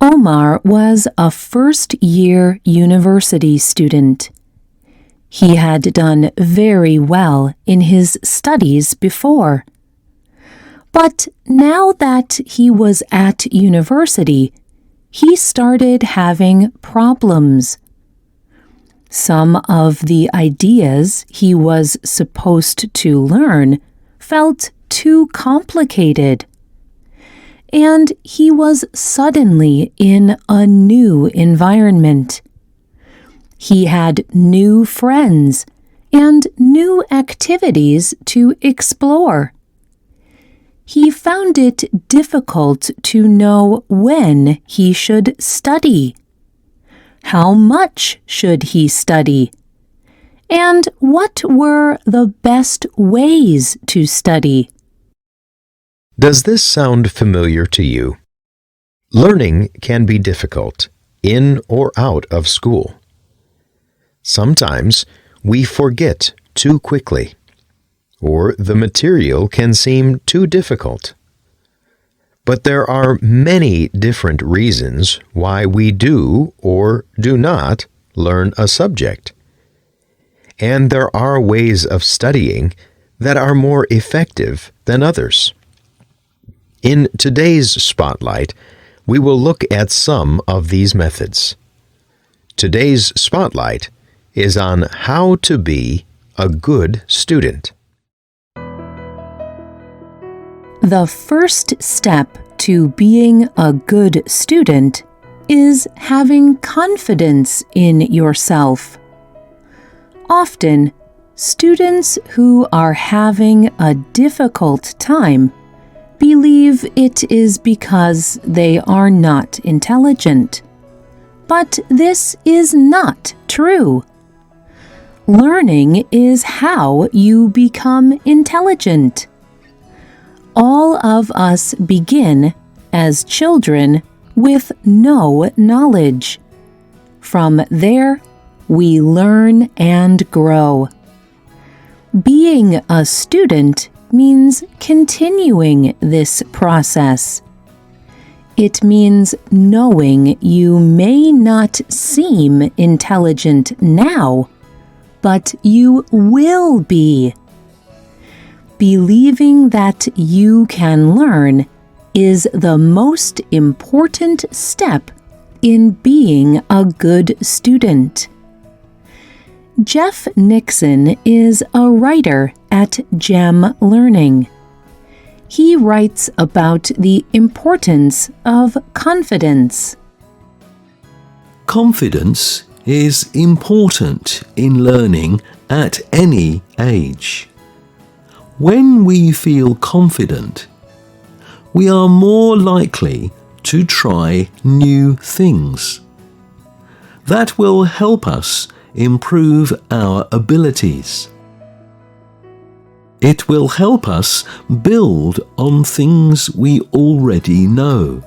Omar was a first-year university student. He had done very well in his studies before. But now that he was at university, he started having problems. Some of the ideas he was supposed to learn felt too complicated. And he was suddenly in a new environment. He had new friends and new activities to explore. He found it difficult to know when he should study. How much should he study? And what were the best ways to study? Does this sound familiar to you? Learning can be difficult, in or out of school. Sometimes we forget too quickly, or the material can seem too difficult. But there are many different reasons why we do or do not learn a subject. And there are ways of studying that are more effective than others. In today's Spotlight, we will look at some of these methods. Today's Spotlight is on how to be a good student. The first step to being a good student is having confidence in yourself. Often, students who are having a difficult time believe it is because they are not intelligent. But this is not true. Learning is how you become intelligent. All of us begin, as children, with no knowledge. From there, we learn and grow. Being a student means continuing this process. It means knowing you may not seem intelligent now, but you will be. Believing that you can learn is the most important step in being a good student. Jeff Nixon is a writer at GEM Learning. He writes about the importance of confidence. Confidence is important in learning at any age. When we feel confident, we are more likely to try new things. That will help us improve our abilities. It will help us build on things we already know.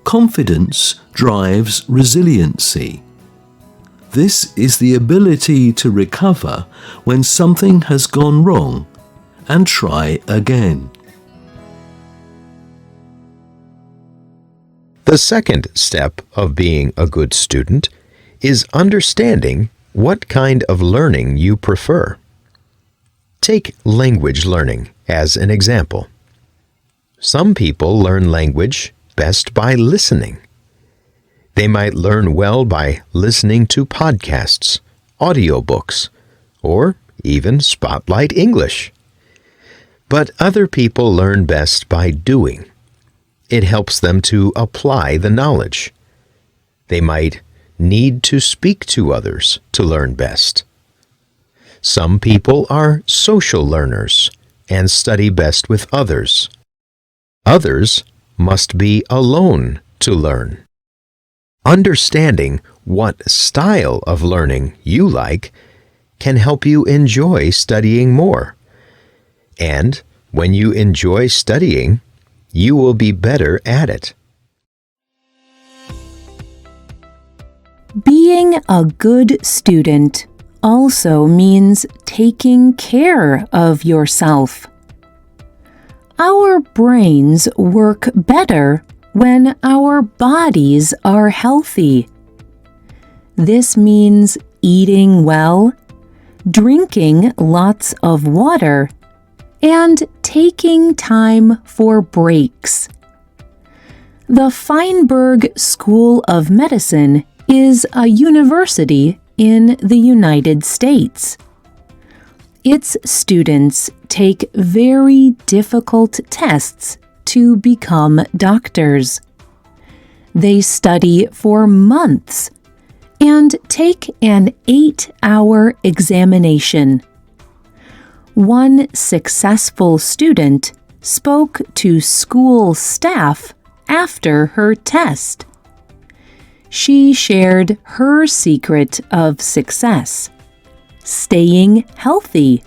Confidence drives resiliency. This is the ability to recover when something has gone wrong and try again. The second step of being a good student is understanding what kind of learning you prefer. Take language learning as an example. Some people learn language best by listening. They might learn well by listening to podcasts, audiobooks, or even Spotlight English. But other people learn best by doing. It helps them to apply the knowledge. They might need to speak to others to learn best. Some people are social learners and study best with others. Others must be alone to learn. Understanding what style of learning you like can help you enjoy studying more. And when you enjoy studying, you will be better at it. Being a good student also means taking care of yourself. Our brains work better when our bodies are healthy. This means eating well, drinking lots of water, and taking time for breaks. The Feinberg School of Medicine is a university in the United States. Its students take very difficult tests to become doctors. They study for months and take an 8-hour examination. One successful student spoke to school staff after her test. She shared her secret of success: staying healthy.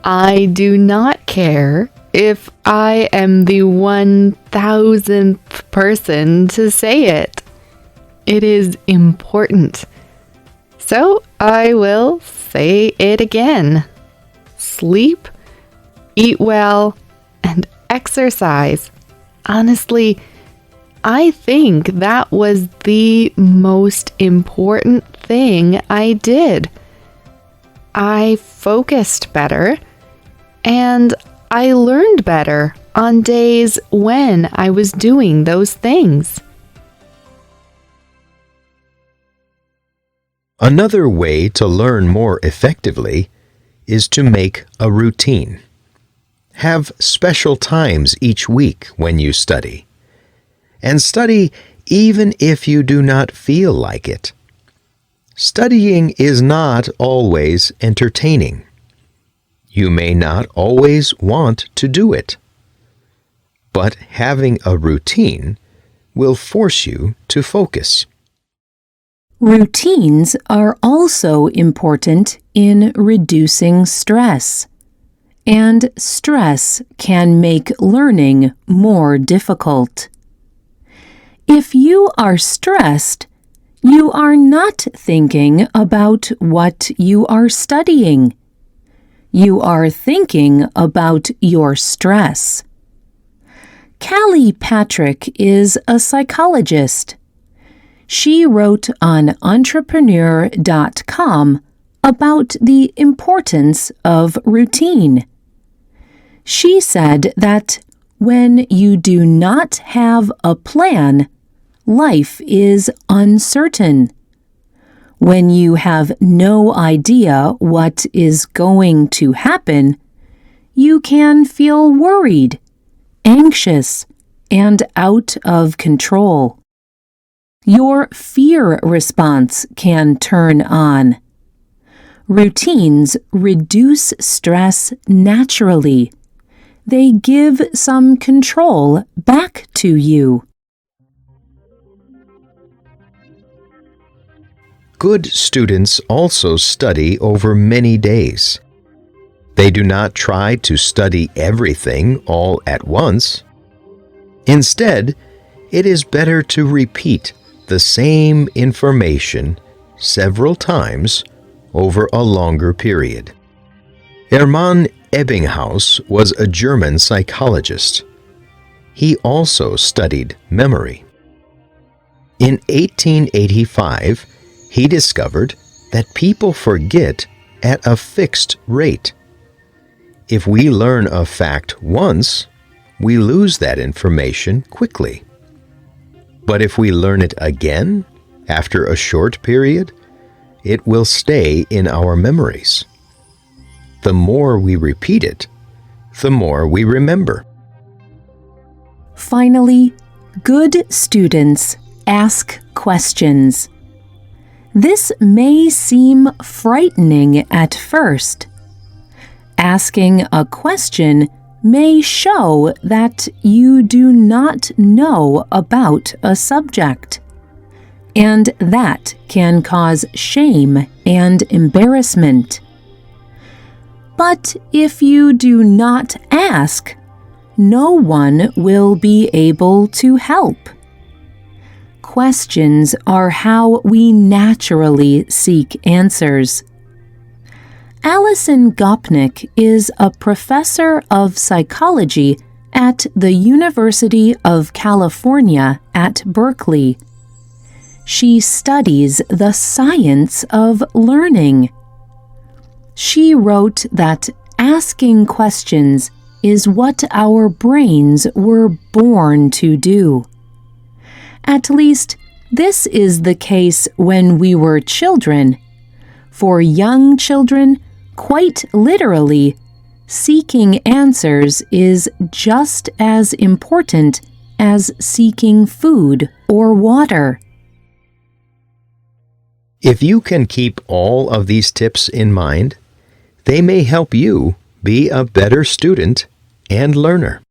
I do not care if I am the 1,000th person to say it. It is important. So I will say it again. Sleep, eat well, and exercise. Honestly, I think that was the most important thing I did. I focused better, and I learned better on days when I was doing those things. Another way to learn more effectively is to make a routine. Have special times each week when you study. And study even if you do not feel like it. Studying is not always entertaining. You may not always want to do it. But having a routine will force you to focus. Routines are also important in reducing stress, and stress can make learning more difficult. If you are stressed, you are not thinking about what you are studying. You are thinking about your stress. Callie Patrick is a psychologist. She wrote on entrepreneur.com about the importance of routine. She said that when you do not have a plan, life is uncertain. When you have no idea what is going to happen, you can feel worried, anxious, and out of control. Your fear response can turn on. Routines reduce stress naturally. They give some control back to you. Good students also study over many days. They do not try to study everything all at once. Instead, it is better to repeat the same information several times over a longer period. Hermann Ebbinghaus was a German psychologist. He also studied memory. In 1885, he discovered that people forget at a fixed rate. If we learn a fact once, we lose that information quickly. But if we learn it again, after a short period, it will stay in our memories. The more we repeat it, the more we remember. Finally, good students ask questions. This may seem frightening at first. Asking a question may show that you do not know about a subject, and that can cause shame and embarrassment. But if you do not ask, no one will be able to help. Questions are how we naturally seek answers. Alison Gopnik is a professor of psychology at the University of California at Berkeley. She studies the science of learning. She wrote that asking questions is what our brains were born to do. At least, this is the case when we were children. For young children, quite literally, seeking answers is just as important as seeking food or water. If you can keep all of these tips in mind, they may help you be a better student and learner.